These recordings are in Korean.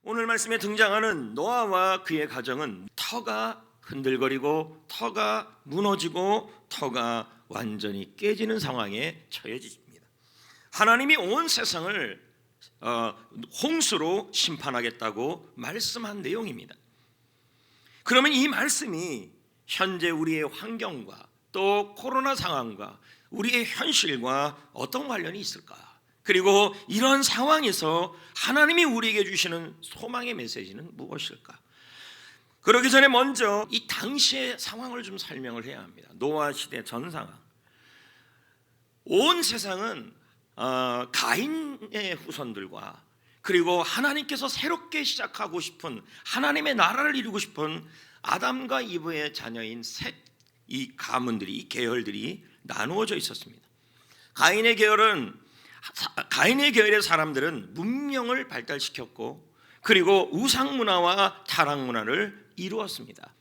오늘 말씀에 등장하는 노아와 그의 가정은 터가 흔들거리고 터가 무너지고 터가 완전히 깨지는 상황에 처해집니다. 하나님이 온 세상을 홍수로 심판하겠다고 말씀한 내용입니다. 그러면 이 말씀이 현재 우리의 환경과 또 코로나 상황과 우리의 현실과 어떤 관련이 있을까? 그리고 이런 상황에서 하나님이 우리에게 주시는 소망의 메시지는 무엇일까? 그러기 전에 먼저 이 당시의 상황을 좀 설명을 해야 합니다. 노아 시대 전 상황. 온 세상은 가인의 후손들과 그리고 하나님께서 새롭게 시작하고 싶은 하나님의 나라를 이루고 싶은 아담과 이브의 자녀인 셋, 이 가문들이, 이 계열들이 나누어져 있었습니다. 가인의 계열의 사람들은 문명을 발달시켰고 그리고 우상 문화와 타락 문화를 이루었습니다.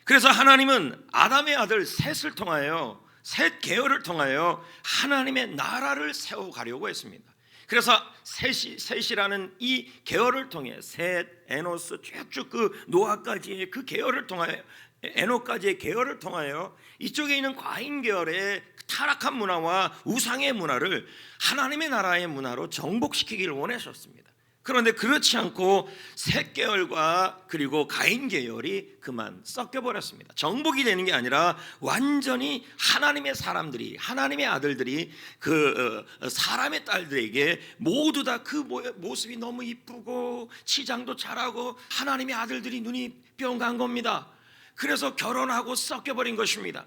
그래서 하나님은 아담의 아들 셋을 통하여, 셋 계열을 통하여 하나님의 나라를 세워가려고 했습니다. 그래서 셋이라는 이 계열을 통해 셋, 에노스 쭉쭉 그 노아까지의 그 계열을 통하여, 에노까지의 계열을 통하여 이쪽에 있는 과인 계열의 타락한 문화와 우상의 문화를 하나님의 나라의 문화로 정복시키기를 원하셨습니다. 그런데 그렇지 않고 셋 계열과 그리고 가인 계열이 그만 섞여버렸습니다. 정복이 되는 게 아니라 완전히 하나님의 사람들이, 하나님의 아들들이 그 사람의 딸들에게 모두 다 그 모습이 너무 이쁘고 치장도 잘하고 하나님의 아들들이 눈이 뿅 간 겁니다. 그래서 결혼하고 섞여버린 것입니다.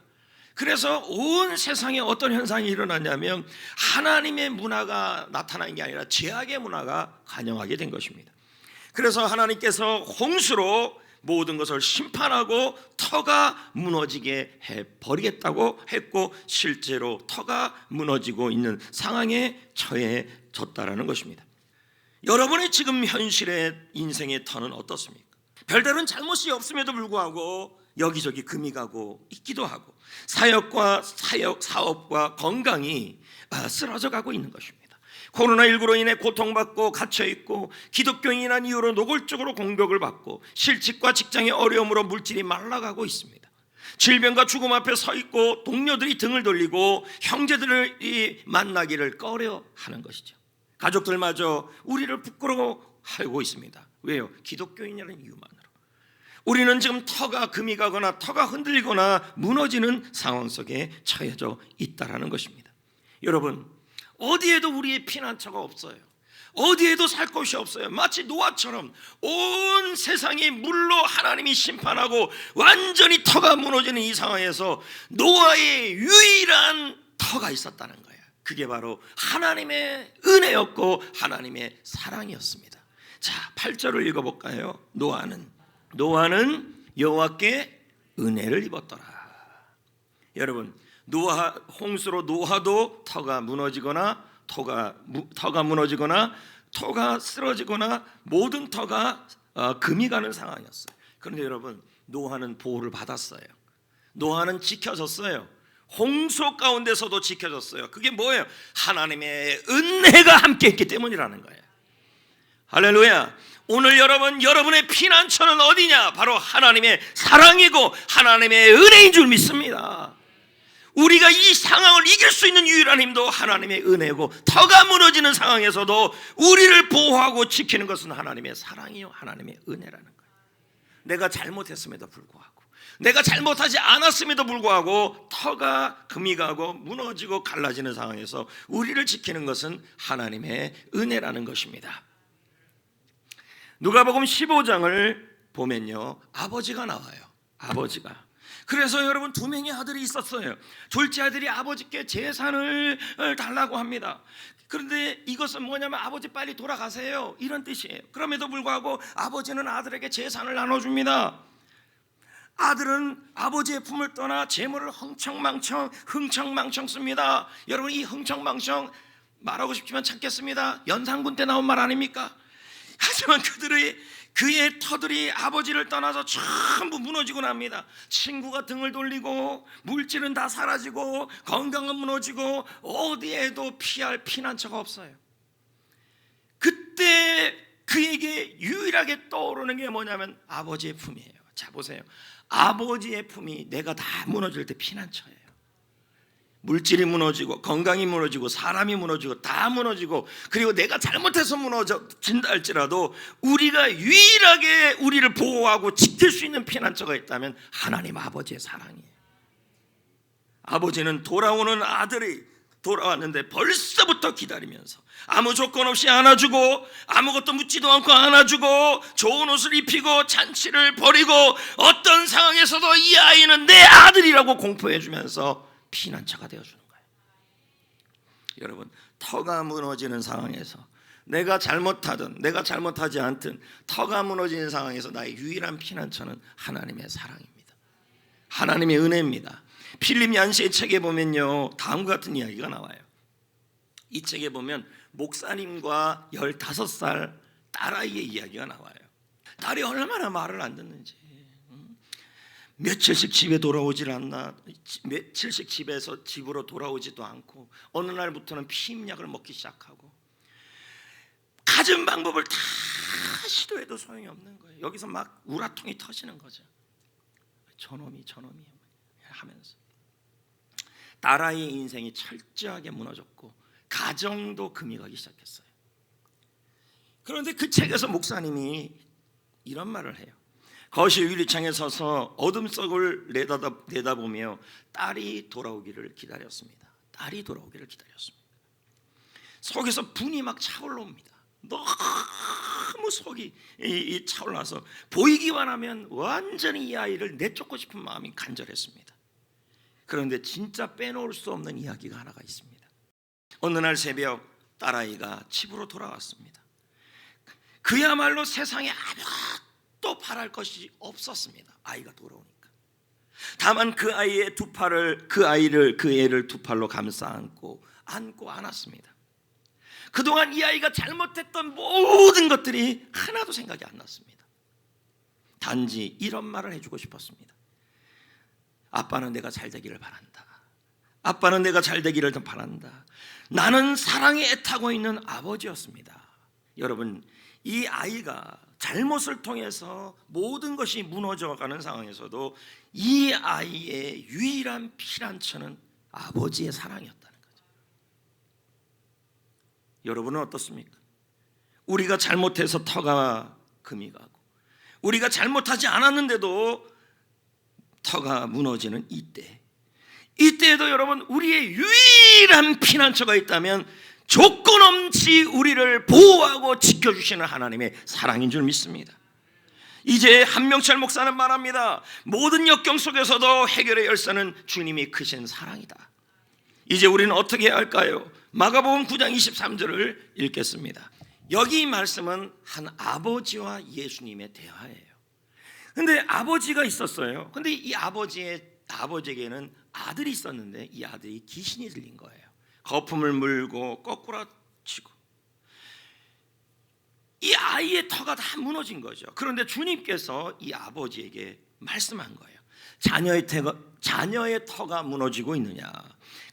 그래서 온 세상에 어떤 현상이 일어났냐면 하나님의 문화가 나타난 게 아니라 죄악의 문화가 관영하게 된 것입니다. 그래서 하나님께서 홍수로 모든 것을 심판하고 터가 무너지게 해버리겠다고 했고 실제로 터가 무너지고 있는 상황에 처해졌다라는 것입니다. 여러분의 지금 현실의 인생의 터는 어떻습니까? 별다른 잘못이 없음에도 불구하고 여기저기 금이 가고 있기도 하고 사업과 건강이 쓰러져 가고 있는 것입니다. 코로나19로 인해 고통받고 갇혀있고 기독교인이라는 이유로 노골적으로 공격을 받고 실직과 직장의 어려움으로 물질이 말라가고 있습니다. 질병과 죽음 앞에 서 있고 동료들이 등을 돌리고 형제들을 만나기를 꺼려하는 것이죠. 가족들마저 우리를 부끄러워하고 있습니다. 왜요? 기독교인이라는 이유만으로. 우리는 지금 터가 금이 가거나 터가 흔들리거나 무너지는 상황 속에 처해져 있다라는 것입니다. 여러분, 어디에도 우리의 피난처가 없어요. 어디에도 살 곳이 없어요. 마치 노아처럼 온 세상이 물로 하나님이 심판하고 완전히 터가 무너지는 이 상황에서 노아의 유일한 터가 있었다는 거예요. 그게 바로 하나님의 은혜였고 하나님의 사랑이었습니다. 자, 8절을 읽어볼까요? 노아는 여호와께 은혜를 입었더라. 여러분, 홍수로 노아도 터가 무너지거나 터가 쓰러지거나 모든 터가 금이 가는 상황이었어요. 그런데 여러분, 노아는 보호를 받았어요. 노아는 지켜졌어요. 홍수 가운데서도 지켜졌어요. 그게 뭐예요? 하나님의 은혜가 함께했기 때문이라는 거예요. 할렐루야. 오늘 여러분의 피난처는 어디냐? 바로 하나님의 사랑이고 하나님의 은혜인 줄 믿습니다. 우리가 이 상황을 이길 수 있는 유일한 힘도 하나님의 은혜고 터가 무너지는 상황에서도 우리를 보호하고 지키는 것은 하나님의 사랑이요 하나님의 은혜라는 거예요. 내가 잘못했음에도 불구하고, 내가 잘못하지 않았음에도 불구하고 터가 금이 가고 무너지고 갈라지는 상황에서 우리를 지키는 것은 하나님의 은혜라는 것입니다. 누가복음 15장을 보면요, 아버지가 나와요. 아버지가. 그래서 여러분, 두 명의 아들이 있었어요. 둘째 아들이 아버지께 재산을 달라고 합니다. 그런데 이것은 뭐냐면 아버지 빨리 돌아가세요, 이런 뜻이에요. 그럼에도 불구하고 아버지는 아들에게 재산을 나눠줍니다. 아들은 아버지의 품을 떠나 재물을 흥청망청 씁니다. 여러분, 이 흥청망청 말하고 싶지만 참겠습니다. 연산군 때 나온 말 아닙니까? 하지만 그의 터들이 아버지를 떠나서 전부 무너지고 납니다. 친구가 등을 돌리고 물질은 다 사라지고 건강은 무너지고 어디에도 피할 피난처가 없어요. 그때 그에게 유일하게 떠오르는 게 뭐냐면 아버지의 품이에요. 자 보세요. 아버지의 품이 내가 다 무너질 때 피난처예요. 물질이 무너지고 건강이 무너지고 사람이 무너지고 다 무너지고, 그리고 내가 잘못해서 무너진다 할지라도 우리가 유일하게 우리를 보호하고 지킬 수 있는 피난처가 있다면 하나님 아버지의 사랑이에요. 아버지는 돌아오는 아들이 돌아왔는데 벌써부터 기다리면서 아무 조건 없이 안아주고, 아무것도 묻지도 않고 안아주고, 좋은 옷을 입히고 잔치를 벌이고, 어떤 상황에서도 이 아이는 내 아들이라고 공포해주면서 피난처가 되어주는 거예요. 여러분, 터가 무너지는 상황에서, 내가 잘못하든 내가 잘못하지 않든 터가 무너지는 상황에서 나의 유일한 피난처는 하나님의 사랑입니다. 하나님의 은혜입니다. 필립 얀시의 책에 보면요, 다음과 같은 이야기가 나와요. 이 책에 보면 목사님과 15살 딸아이의 이야기가 나와요. 딸이 얼마나 말을 안 듣는지, 며칠씩 집에 돌아오질 않나, 며칠씩 집으로 돌아오지도 않고, 어느 날부터는 피임약을 먹기 시작하고, 갖은 방법을 다 시도해도 소용이 없는 거예요. 여기서 막 우라통이 터지는 거죠. 저놈이 하면서 딸아이의 인생이 철저하게 무너졌고 가정도 금이 가기 시작했어요. 그런데 그 책에서 목사님이 이런 말을 해요. 거실 유리창에 서서 어둠 속을 내다보며 딸이 돌아오기를 기다렸습니다. 딸이 돌아오기를 기다렸습니다. 속에서 분이 막 차올라옵니다. 너무 속이 차올라서 보이기만 하면 완전히 이 아이를 내쫓고 싶은 마음이 간절했습니다. 그런데 진짜 빼놓을 수 없는 이야기가 하나가 있습니다. 어느 날 새벽 딸아이가 집으로 돌아왔습니다. 그야말로 세상에 아무것도 바랄 것이 없었습니다. 아이가 돌아오니까. 다만 그 아이의 두 팔을, 그 애를 두 팔로 감싸 안고 안았습니다. 그동안 이 아이가 잘못했던 모든 것들이 하나도 생각이 안 났습니다. 단지 이런 말을 해주고 싶었습니다. 아빠는 내가 잘 되기를 바란다. 아빠는 내가 잘 되기를 바란다. 나는 사랑에 애타고 있는 아버지였습니다. 여러분, 이 아이가 잘못을 통해서 모든 것이 무너져가는 상황에서도 이 아이의 유일한 피난처는 아버지의 사랑이었다는 거죠. 여러분은 어떻습니까? 우리가 잘못해서 터가 금이 가고, 우리가 잘못하지 않았는데도 터가 무너지는 이때에도 여러분, 우리의 유일한 피난처가 있다면 조건 없이 우리를 보호하고 지켜주시는 하나님의 사랑인 줄 믿습니다. 이제 한명철 목사는 말합니다. 모든 역경 속에서도 해결의 열쇠는 주님이 크신 사랑이다. 이제 우리는 어떻게 해야 할까요? 마가복음 9장 23절을 읽겠습니다. 여기 이 말씀은 한 아버지와 예수님의 대화예요. 근데 아버지가 있었어요. 근데 이 아버지에게는 아들이 있었는데 이 아들이 귀신이 들린 거예요. 거품을 물고 거꾸로 치고, 이 아이의 터가 다 무너진 거죠. 그런데 주님께서 이 아버지에게 말씀한 거예요. 자녀의 터가 무너지고 있느냐,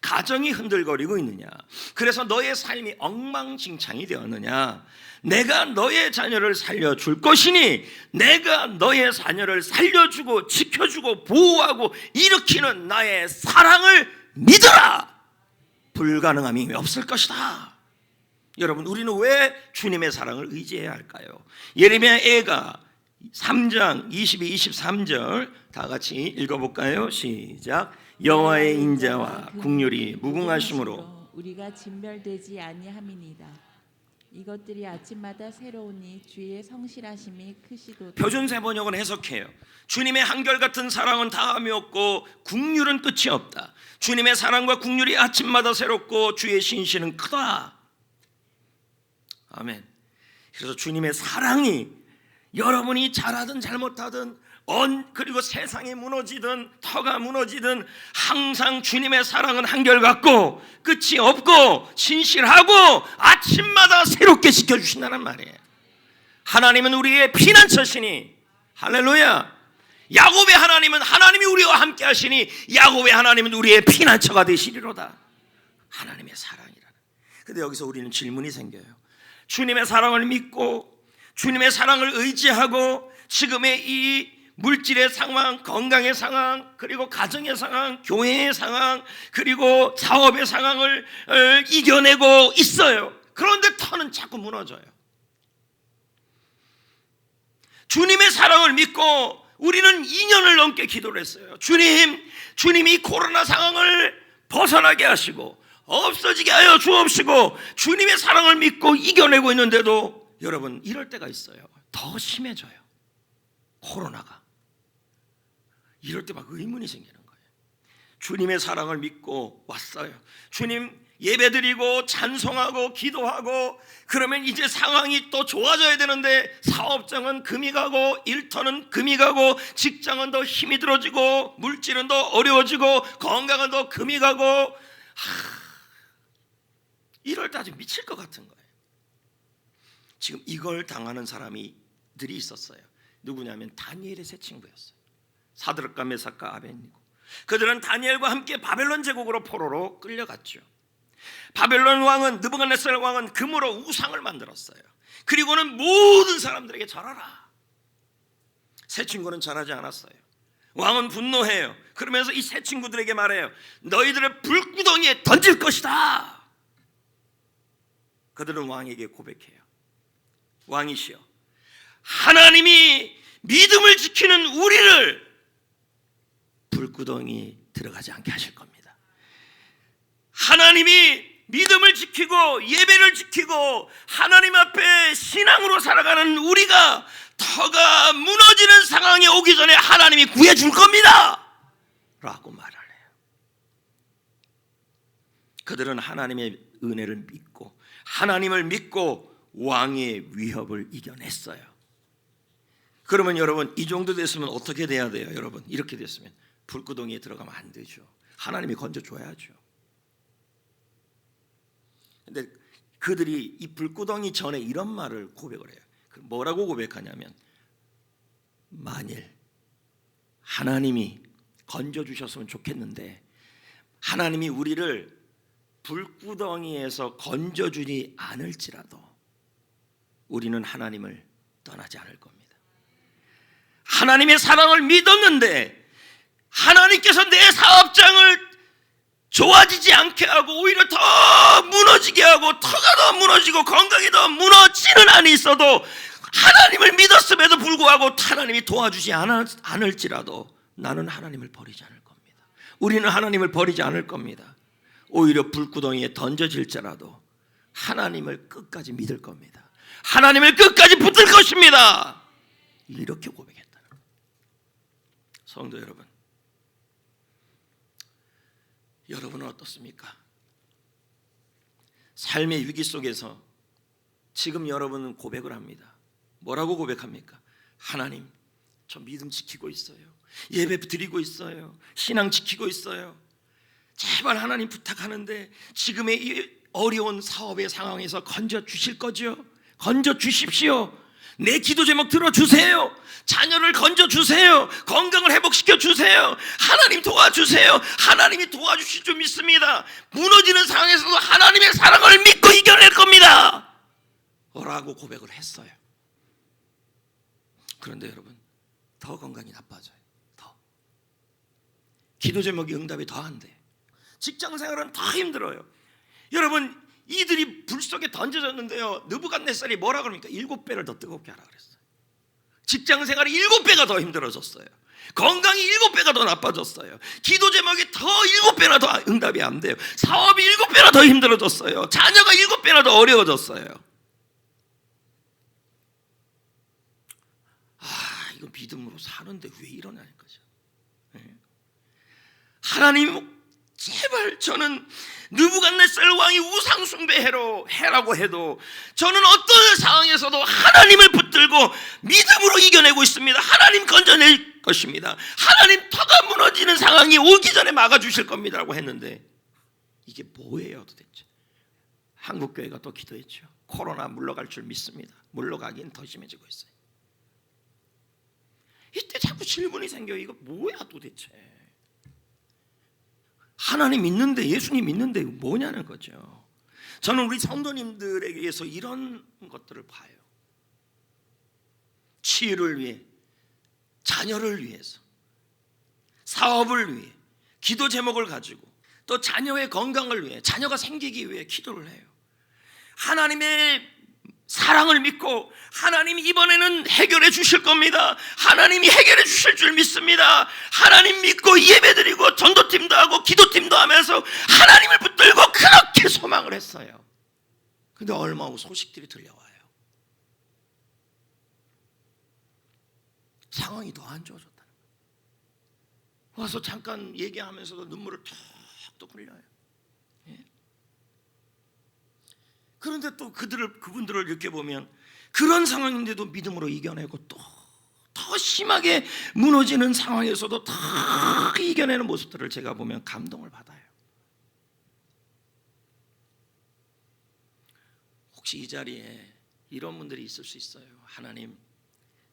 가정이 흔들거리고 있느냐, 그래서 너의 삶이 엉망진창이 되었느냐, 내가 너의 자녀를 살려줄 것이니 내가 너의 자녀를 살려주고 지켜주고 보호하고 일으키는 나의 사랑을 믿어라. 불가능함이 없을 것이다. 여러분, 우리는 왜 주님의 사랑을 의지해야 할까요? 예레미야 애가 3장 22, 23절 다 같이 읽어볼까요? 시작. 여호와의 인자와 국률이 무궁하심으로 우리가 진멸되지 아니함이니이다. 이것들이 아침마다 새로우니 주의 성실하심이 크시도다. 표준세 번역은 해석해요. 주님의 한결같은 사랑은 다함이 없고 국률은 끝이 없다. 주님의 사랑과 국률이 아침마다 새롭고 주의 신실은 크다. 아멘. 그래서 주님의 사랑이 여러분이 잘하든 잘못하든 그리고 세상이 무너지든 터가 무너지든 항상 주님의 사랑은 한결같고 끝이 없고 신실하고 아침마다 새롭게 지켜주신다는 말이에요. 하나님은 우리의 피난처시니, 할렐루야. 야곱의 하나님은 하나님이 우리와 함께 하시니 야곱의 하나님은 우리의 피난처가 되시리로다. 하나님의 사랑이라는. 근데 여기서 우리는 질문이 생겨요. 주님의 사랑을 믿고 주님의 사랑을 의지하고 지금의 이 물질의 상황, 건강의 상황, 그리고 가정의 상황, 교회의 상황, 그리고 사업의 상황을 이겨내고 있어요. 그런데 터는 자꾸 무너져요. 주님의 사랑을 믿고 우리는 2년을 넘게 기도를 했어요. 주님이 코로나 상황을 벗어나게 하시고 없어지게 하여 주옵시고, 주님의 사랑을 믿고 이겨내고 있는데도 여러분, 이럴 때가 있어요. 더 심해져요. 코로나가. 이럴 때 막 의문이 생기는 거예요. 주님의 사랑을 믿고 왔어요. 주님 예배드리고 찬송하고 기도하고, 그러면 이제 상황이 또 좋아져야 되는데 사업장은 금이 가고 일터는 금이 가고 직장은 더 힘이 들어지고 물질은 더 어려워지고 건강은 더 금이 가고, 이럴 때 아주 미칠 것 같은 거예요. 지금 이걸 당하는 사람들이 있었어요. 누구냐면 다니엘의 세 친구였어요. 사드락과 메삭과 아벳니고. 그들은 다니엘과 함께 바벨론 제국으로 포로로 끌려갔죠. 바벨론 왕은, 느부갓네살 왕은 금으로 우상을 만들었어요. 그리고는 모든 사람들에게 절하라. 세 친구는 절하지 않았어요. 왕은 분노해요. 그러면서 이 세 친구들에게 말해요. 너희들을 불구덩이에 던질 것이다. 그들은 왕에게 고백해요. 왕이시여, 하나님이 믿음을 지키는 우리를 불구덩이 들어가지 않게 하실 겁니다. 하나님이 믿음을 지키고 예배를 지키고 하나님 앞에 신앙으로 살아가는 우리가 터가 무너지는 상황이 오기 전에 하나님이 구해줄 겁니다 라고 말을 해요. 그들은 하나님의 은혜를 믿고 하나님을 믿고 왕의 위협을 이겨냈어요. 그러면 여러분, 이 정도 됐으면 어떻게 돼야 돼요? 여러분, 이렇게 됐으면 불구덩이에 들어가면 안 되죠. 하나님이 건져줘야죠. 근데 그들이 이 불구덩이 전에 이런 말을 고백을 해요. 뭐라고 고백하냐면, 만일 하나님이 건져주셨으면 좋겠는데 하나님이 우리를 불구덩이에서 건져주지 않을지라도 우리는 하나님을 떠나지 않을 겁니다. 하나님의 사랑을 믿었는데 하나님께서 내 사업장을 좋아지지 않게 하고 오히려 더 무너지게 하고 터가 더 무너지고 건강이 더 무너지는 한이 있어도 하나님을 믿었음에도 불구하고 하나님이 도와주지 않을지라도 나는 하나님을 버리지 않을 겁니다. 우리는 하나님을 버리지 않을 겁니다. 오히려 불구덩이에 던져질지라도 하나님을 끝까지 믿을 겁니다. 하나님을 끝까지 붙들 것입니다. 이렇게 고백했다는 거예요. 성도 여러분, 여러분은 어떻습니까? 삶의 위기 속에서 지금 여러분은 고백을 합니다. 뭐라고 고백합니까? 하나님, 저 믿음 지키고 있어요. 예배 드리고 있어요. 신앙 지키고 있어요. 제발 하나님 부탁하는데 지금의 이 어려운 사업의 상황에서 건져 주실 거죠? 건져 주십시오. 내 기도 제목 들어주세요. 자녀를 건져주세요. 건강을 회복시켜 주세요. 하나님 도와주세요. 하나님이 도와주실 줄 믿습니다. 무너지는 상황에서도 하나님의 사랑을 믿고 이겨낼 겁니다 라고 고백을 했어요. 그런데 여러분, 더 건강이 나빠져요. 더 기도 제목이 응답이 더 안 돼. 직장생활은 더 힘들어요. 여러분, 이들이 불 속에 던져졌는데요, 느부갓네살이 뭐라 그럽니까? 7배를 더 뜨겁게 하라 그랬어요. 직장생활이 7배가 더 힘들어졌어요. 건강이 7배가 더 나빠졌어요. 기도 제목이 더 7배나 더 응답이 안 돼요. 사업이 7배나 더 힘들어졌어요. 자녀가 7배나 더 어려워졌어요. 이거 믿음으로 사는데 왜 이러냐는 거죠. 하나님, 제발 저는 느부갓네살 왕이 우상 숭배해라고 해도 저는 어떤 상황에서도 하나님을 붙들고 믿음으로 이겨내고 있습니다. 하나님 건져낼 것입니다. 하나님 터가 무너지는 상황이 오기 전에 막아주실 겁니다 라고 했는데, 이게 뭐예요 도대체? 한국교회가 또 기도했죠. 코로나 물러갈 줄 믿습니다. 물러가긴 더 심해지고 있어요. 이때 자꾸 질문이 생겨요. 이거 뭐야 도대체? 하나님 믿는데, 예수님 믿는데 뭐냐는 거죠. 저는 우리 성도님들에게서 이런 것들을 봐요. 치유를 위해, 자녀를 위해서, 사업을 위해 기도 제목을 가지고 또 자녀의 건강을 위해, 자녀가 생기기 위해 기도를 해요. 하나님의 사랑을 믿고 하나님이 이번에는 해결해 주실 겁니다. 하나님이 해결해 주실 줄 믿습니다. 하나님 믿고 예배드리고 전도팀도 하고 기도팀도 하면서 하나님을 붙들고 그렇게 소망을 했어요. 근데 얼마 후 소식들이 들려와요. 상황이 더 안 좋아졌다는 거예요. 와서 잠깐 얘기하면서도 눈물을 툭툭 흘려요. 예. 그런데 또 그분들을 이렇게 보면 그런 상황인데도 믿음으로 이겨내고 또 더 심하게 무너지는 상황에서도 다 이겨내는 모습들을 제가 보면 감동을 받아요. 혹시 이 자리에 이런 분들이 있을 수 있어요. 하나님,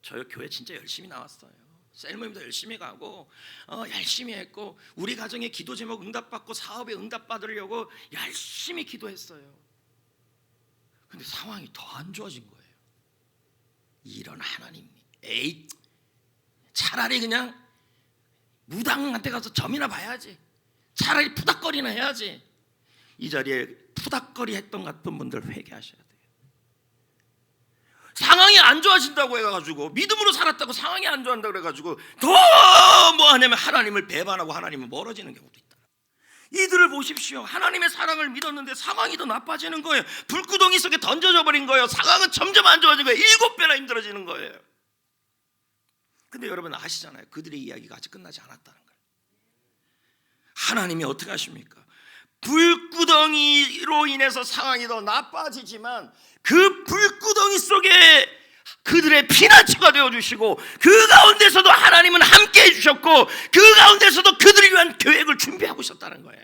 저희 교회 진짜 열심히 나왔어요. 셀모임도 열심히 가고 열심히 했고 우리 가정의 기도 제목 응답받고 사업에 응답받으려고 열심히 기도했어요. 근데 상황이 더 안 좋아진 거예요. 이런 하나님, 에이, 차라리 그냥 무당한테 가서 점이나 봐야지. 차라리 푸닥거리나 해야지. 이 자리에 푸닥거리 했던 같은 분들 회개하셔야 돼요. 상황이 안 좋아진다고 해가지고 믿음으로 살았다고 상황이 안 좋아진다고 해가지고 더 뭐 하냐면 하나님을 배반하고 하나님을 멀어지는 경우도 있다. 이들을 보십시오. 하나님의 사랑을 믿었는데 상황이 더 나빠지는 거예요. 불구덩이 속에 던져져 버린 거예요. 상황은 점점 안 좋아지는 거예요. 7배나 힘들어지는 거예요. 근데 여러분 아시잖아요. 그들의 이야기가 아직 끝나지 않았다는 거예요. 하나님이 어떻게 하십니까? 불구덩이로 인해서 상황이 더 나빠지지만 그 불구덩이 속에 그들의 피난처가 되어주시고 그 가운데서도 하나님은 함께 해주셨고 그 가운데서도 그들을 위한 계획을 준비하고 있었다는 거예요.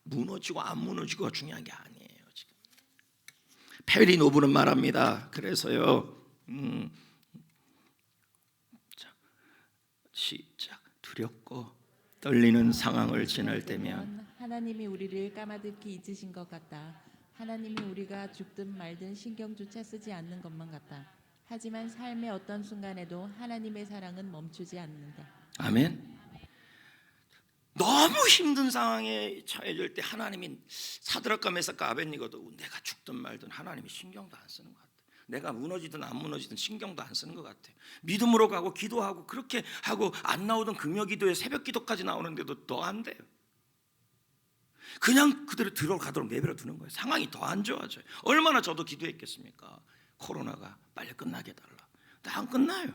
무너지고 안 무너지고가 중요한 게 아니에요. 지금 페리 노브는 말합니다. 그래서요 시작. 두렵고 떨리는 상황을 지날 때면 하나님이 우리를 까마득히 잊으신 것 같다. 하나님이 우리가 죽든 말든 신경조차 쓰지 않는 것만 같다. 하지만 삶의 어떤 순간에도 하나님의 사랑은 멈추지 않는다. 아멘. 너무 힘든 상황에 처해질 때 하나님이 사드락과 메삭과 아벳니고도 내가 죽든 말든 하나님이 신경도 안 쓰는 것 같아. 내가 무너지든 안 무너지든 신경도 안 쓰는 것 같아. 믿음으로 가고 기도하고 그렇게 하고 안 나오던 금요기도에 새벽기도까지 나오는데도 더 안 돼요. 그냥 그대로 들어가도록 내버려 두는 거예요. 상황이 더 안 좋아져요. 얼마나 저도 기도했겠습니까? 코로나가 빨리 끝나게 해달라. 근데 안 끝나요.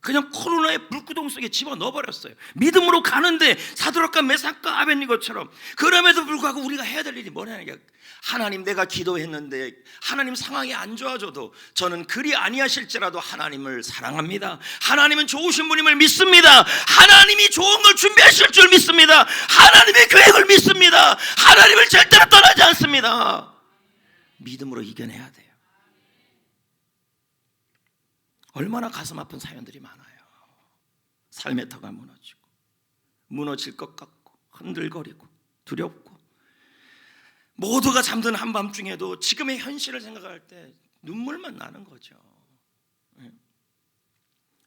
그냥 코로나의 불구덩이 속에 집어넣어버렸어요. 믿음으로 가는데 사드락과 메삭과 아벳니고처럼. 그럼에도 불구하고 우리가 해야 될 일이 뭐냐니까, 하나님 내가 기도했는데 하나님 상황이 안 좋아져도 저는 그리 아니하실지라도 하나님을 사랑합니다. 하나님은 좋으신 분임을 믿습니다. 하나님이 좋은 걸 준비하실 줄 믿습니다. 하나님의 계획을 믿습니다. 하나님을 절대로 떠나지 않습니다. 믿음으로 이겨내야 돼요. 얼마나 가슴 아픈 사연들이 많아요. 삶의 터가 무너지고 무너질 것 같고 흔들거리고 두렵고 모두가 잠든 한밤중에도 지금의 현실을 생각할 때 눈물만 나는 거죠.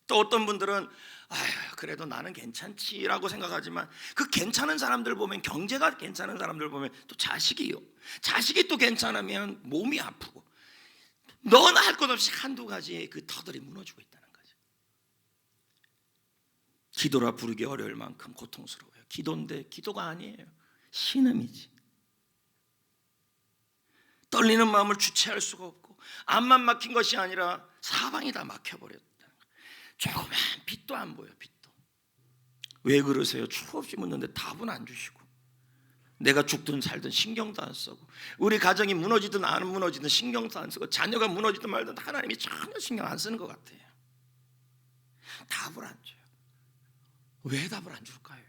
또 어떤 분들은 아휴 그래도 나는 괜찮지라고 생각하지만 그 괜찮은 사람들 보면, 경제가 괜찮은 사람들 보면 또 자식이 또 괜찮으면 몸이 아프고 너나 할 것 없이 한두 가지의 그 터들이 무너지고 있다는 거죠. 기도라 부르기 어려울 만큼 고통스러워요. 기도인데 기도가 아니에요. 신음이지. 떨리는 마음을 주체할 수가 없고 앞만 막힌 것이 아니라 사방이 다 막혀버렸다는 거예요. 조그만 빛도 안 보여. 빛도. 왜 그러세요? 추 없이 묻는데 답은 안 주시고 내가 죽든 살든 신경도 안 쓰고 우리 가정이 무너지든 안 무너지든 신경도 안 쓰고 자녀가 무너지든 말든 하나님이 전혀 신경 안 쓰는 것 같아요. 답을 안 줘요. 왜 답을 안 줄까요?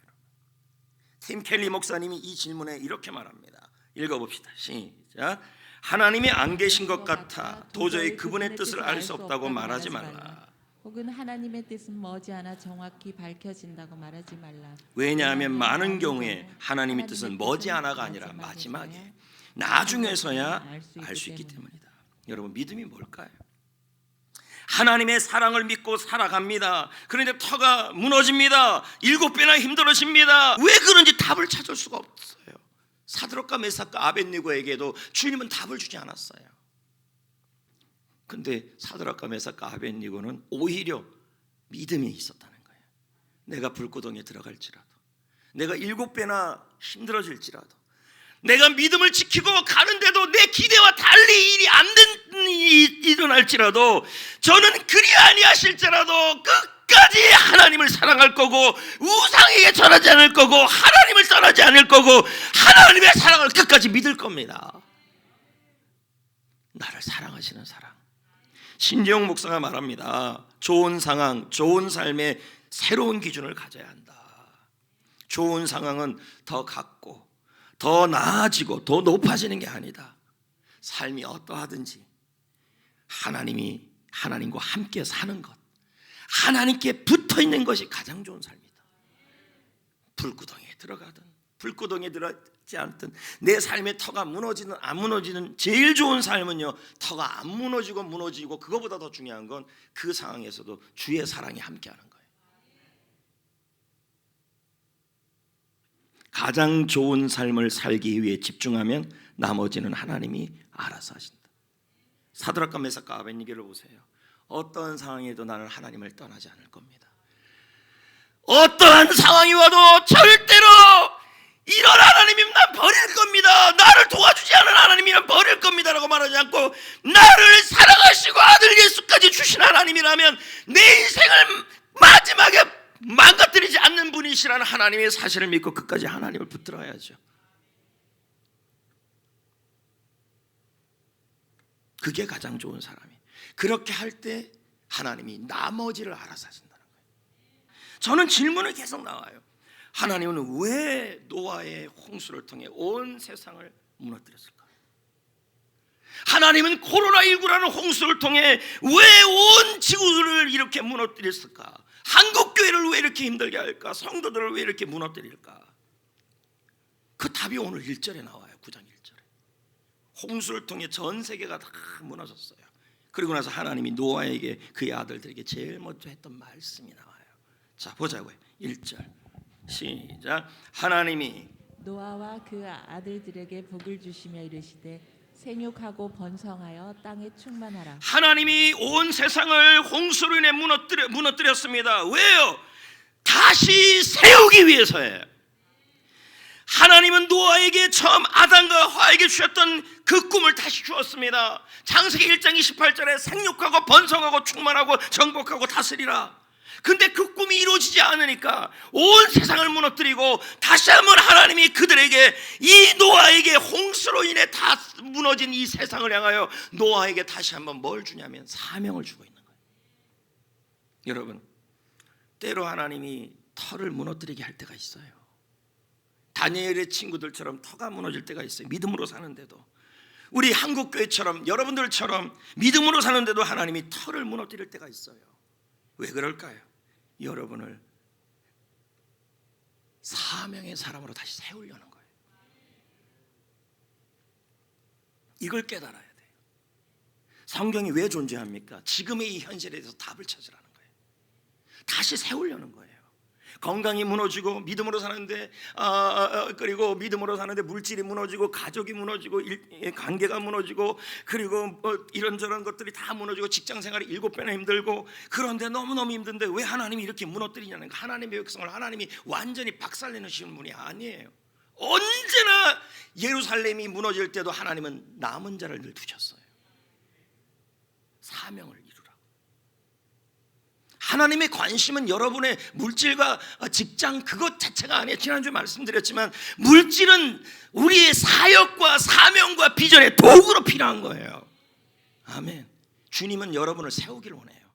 팀 켈리 목사님이 이 질문에 이렇게 말합니다. 읽어봅시다. 시작. 하나님이 안 계신 것 같아 도저히 그분의 뜻을 알 수 없다고 말하지 말라. 혹은 하나님의 뜻은 머지않아 정확히 밝혀진다고 말하지 말라. 왜냐하면 많은 경우에 하나님의 뜻은 머지않아가 아니라 마지막에 나중에서야 알 수 있기 때문이다. 여러분 믿음이 뭘까요? 하나님의 사랑을 믿고 살아갑니다. 그런데 터가 무너집니다. 7배나 힘들어집니다. 왜 그런지 답을 찾을 수가 없어요. 사드락과 메삭과 아벳니고에게도 주님은 답을 주지 않았어요. 근데 사드락과 메삭과 아벳니고는 오히려 믿음이 있었다는 거예요. 내가 불구덩이에 들어갈지라도, 내가 7배나 힘들어질지라도, 내가 믿음을 지키고 가는데도 내 기대와 달리 일이 안 된 일이 일어날지라도, 저는 그리 아니하실지라도 끝까지 하나님을 사랑할 거고, 우상에게 절하지 않을 거고, 하나님을 떠나지 않을 거고, 하나님의 사랑을 끝까지 믿을 겁니다. 나를 사랑하시는 사랑. 신재용 목사가 말합니다. 좋은 상황, 좋은 삶의 새로운 기준을 가져야 한다. 좋은 상황은 더 갖고 더 나아지고 더 높아지는 게 아니다. 삶이 어떠하든지 하나님과 함께 사는 것, 하나님께 붙어 있는 것이 가장 좋은 삶이다. 불구덩이에 들어가든 불구덩이에 들어가지 않든 내 삶의 터가 무너지든 안 무너지는 제일 좋은 삶은요, 터가 안 무너지고 그거보다 더 중요한 건 그 상황에서도 주의 사랑이 함께하는 거예요. 가장 좋은 삶을 살기 위해 집중하면 나머지는 하나님이 알아서 하신다. 사드락과 메삭과 아벳니고를 보세요. 어떠한 상황에도 나는 하나님을 떠나지 않을 겁니다. 어떠한 상황이 와도 절대로 이런 하나님이면 난 버릴 겁니다, 나를 도와주지 않은 하나님이면 버릴 겁니다 라고 말하지 않고, 나를 사랑하시고 아들 예수까지 주신 하나님이라면 내 인생을 마지막에 망가뜨리지 않는 분이시라는 하나님의 사실을 믿고 끝까지 하나님을 붙들어야죠. 그게 가장 좋은 사람이. 그렇게 할 때 하나님이 나머지를 알아서 하신다는 거예요. 저는 질문이 계속 나와요. 하나님은 왜 노아의 홍수를 통해 온 세상을 무너뜨렸을까? 하나님은 코로나19라는 홍수를 통해 왜 온 지구를 이렇게 무너뜨렸을까? 한국교회를 왜 이렇게 힘들게 할까? 성도들을 왜 이렇게 무너뜨릴까? 그 답이 오늘 1절에 나와요. 9장 1절에. 홍수를 통해 전 세계가 다 무너졌어요. 그리고 나서 하나님이 노아에게 그의 아들들에게 제일 먼저 했던 말씀이 나와요. 자, 보자고요. 1절 시작. 하나님이 노아와 그 아들들에게 복을 주시며 이르시되 생육하고 번성하여 땅에 충만하라. 하나님이 온 세상을 홍수로 인해 무너뜨렸습니다. 왜요? 다시 세우기 위해서예요. 하나님은 노아에게 처음 아담과 하와에게 주셨던 그 꿈을 다시 주었습니다. 창세기 1장 28절에 생육하고 번성하고 충만하고 정복하고 다스리라. 근데 그 꿈이 이루어지지 않으니까 온 세상을 무너뜨리고 다시 한번 하나님이 그들에게, 이 노아에게 홍수로 인해 다 무너진 이 세상을 향하여 노아에게 다시 한번 뭘 주냐면 사명을 주고 있는 거예요. 여러분, 때로 하나님이 터를 무너뜨리게 할 때가 있어요. 다니엘의 친구들처럼 터가 무너질 때가 있어요. 믿음으로 사는데도, 우리 한국교회처럼 여러분들처럼 믿음으로 사는데도 하나님이 터를 무너뜨릴 때가 있어요. 왜 그럴까요? 여러분을 사명의 사람으로 다시 세우려는 거예요. 이걸 깨달아야 돼요. 성경이 왜 존재합니까? 지금의 이 현실에 대해서 답을 찾으라는 거예요. 다시 세우려는 거예요. 건강이 무너지고 믿음으로 사는데 그리고 믿음으로 사는데 물질이 무너지고 가족이 무너지고 관계가 무너지고 그리고 이런저런 것들이 다 무너지고 직장생활이 7배나 힘들고, 그런데 너무너무 힘든데 왜 하나님이 이렇게 무너뜨리냐는 거. 하나님의 백성을 하나님이 완전히 박살내시는 분이 아니에요. 언제나 예루살렘이 무너질 때도 하나님은 남은 자를 늘 두셨어요. 사명을 이루라. 하나님의 관심은 여러분의 물질과 직장 그것 자체가 아니에요. 지난주에 말씀드렸지만 물질은 우리의 사역과 사명과 비전의 도구로 필요한 거예요. 아멘. 주님은 여러분을 세우기를 원해요.